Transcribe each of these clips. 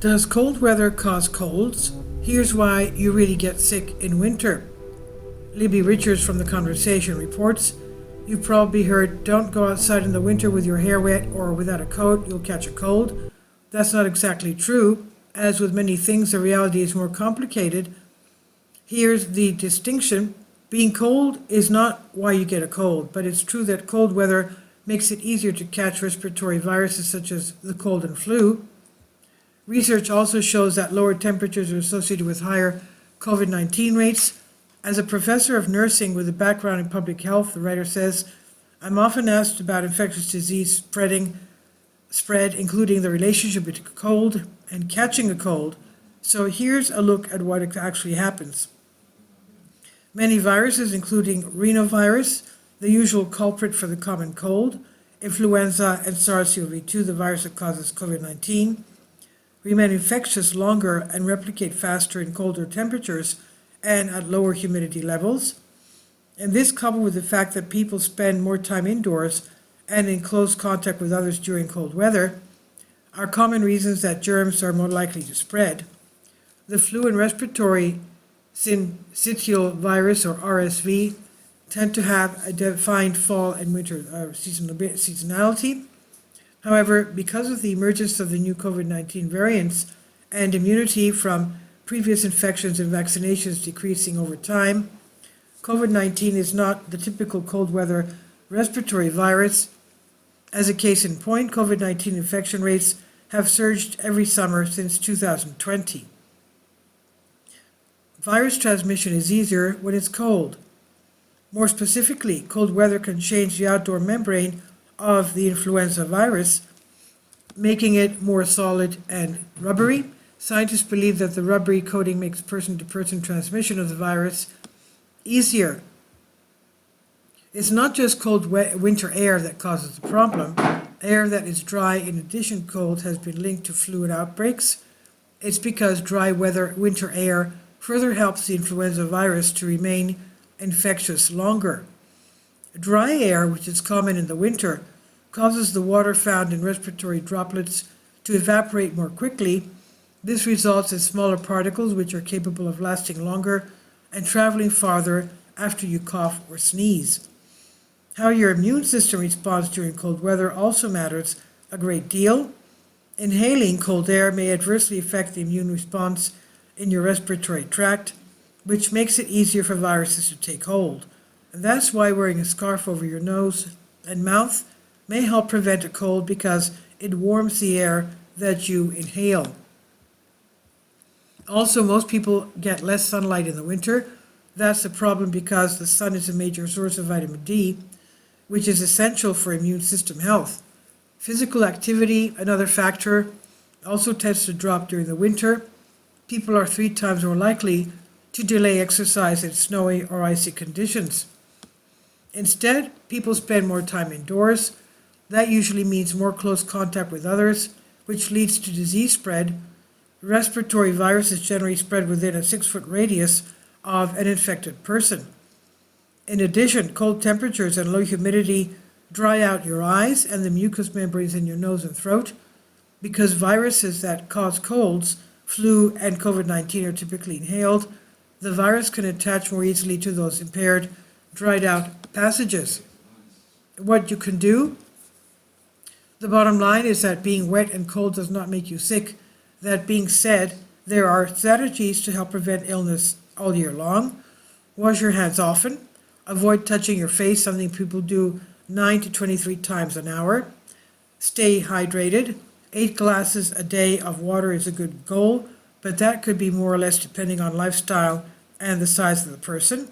Does cold weather cause colds? Here's why you really get sick in winter. Libby Richards from The Conversation reports, you've probably heard, don't go outside in the winter with your hair wet or without a coat, you'll catch a cold. That's not exactly true. As with many things, the reality is more complicated. Here's the distinction. Being cold is not why you get a cold, but it's true that cold weather makes it easier to catch respiratory viruses such as the cold and flu. Research also shows that lower temperatures are associated with higher COVID-19 rates. As a professor of nursing with a background in public health, the writer says, I'm often asked about infectious disease spread, including the relationship between cold and catching a cold. So here's a look at what actually happens. Many viruses, including rhinovirus, the usual culprit for the common cold, influenza, and SARS-CoV-2, the virus that causes COVID-19, remain infectious longer and replicate faster in colder temperatures and at lower humidity levels. And this, coupled with the fact that people spend more time indoors and in close contact with others during cold weather, are common reasons that germs are more likely to spread. The flu and respiratory syncytial virus, or RSV, tend to have a defined fall and winter seasonality. However, because of the emergence of the new COVID-19 variants and immunity from previous infections and vaccinations decreasing over time, COVID-19 is not the typical cold weather respiratory virus. As a case in point, COVID-19 infection rates have surged every summer since 2020. Virus transmission is easier when it's cold. More specifically, cold weather can change the outdoor membrane of the influenza virus, making it more solid and rubbery. Scientists believe that the rubbery coating makes person-to-person transmission of the virus easier. It's not just cold winter air that causes the problem. Air that is dry in addition cold has been linked to flu outbreaks. It's because dry winter air further helps the influenza virus to remain infectious longer. Dry air, which is common in the winter, causes the water found in respiratory droplets to evaporate more quickly. This results in smaller particles which are capable of lasting longer and traveling farther after you cough or sneeze. How your immune system responds during cold weather also matters a great deal. Inhaling cold air may adversely affect the immune response in your respiratory tract, which makes it easier for viruses to take hold. And that's why wearing a scarf over your nose and mouth may help prevent a cold because it warms the air that you inhale. Also, most people get less sunlight in the winter. That's a problem because the sun is a major source of vitamin D, which is essential for immune system health. Physical activity, another factor, also tends to drop during the winter. People are 3 times more likely to delay exercise in snowy or icy conditions. Instead, people spend more time indoors. That usually means more close contact with others, which leads to disease spread. Respiratory viruses generally spread within a 6-foot radius of an infected person. In addition, cold temperatures and low humidity dry out your eyes and the mucous membranes in your nose and throat. Because viruses that cause colds, flu, and COVID-19 are typically inhaled, the virus can attach more easily to those impaired, dried out passages. What you can do? The bottom line is that being wet and cold does not make you sick. That being said, there are strategies to help prevent illness all year long. Wash your hands often. Avoid touching your face, something people do 9 to 23 times an hour. Stay hydrated. 8 glasses a day of water is a good goal, but that could be more or less depending on lifestyle and the size of the person.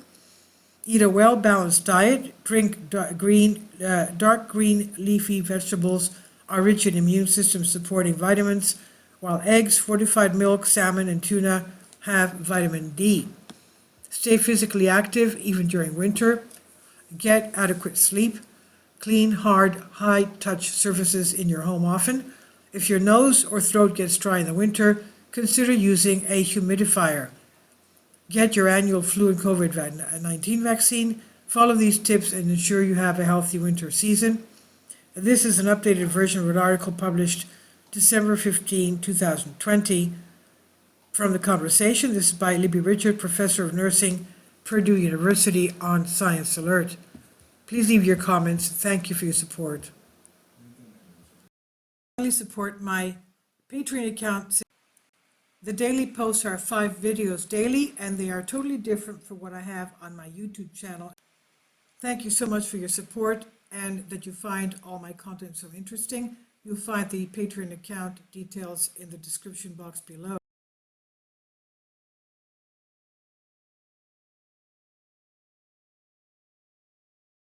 Eat a well-balanced diet. Drink dark green leafy vegetables are rich in immune system supporting vitamins, while eggs, fortified milk, salmon, and tuna have vitamin D. Stay physically active even during winter. Get adequate sleep. Clean, hard, high-touch surfaces in your home often. If your nose or throat gets dry in the winter, consider using a humidifier. Get your annual flu and COVID-19 vaccine. Follow these tips and ensure you have a healthy winter season. This is an updated version of an article published December 15, 2020. From the conversation, this is by Libby Richard, Professor of Nursing, Purdue University, on Science Alert. Please leave your comments. Thank you for your support. Finally, support my Patreon account. The daily posts are 5 videos daily, and they are totally different from what I have on my YouTube channel. Thank you so much for your support and that you find all my content so interesting. You'll find the Patreon account details in the description box below.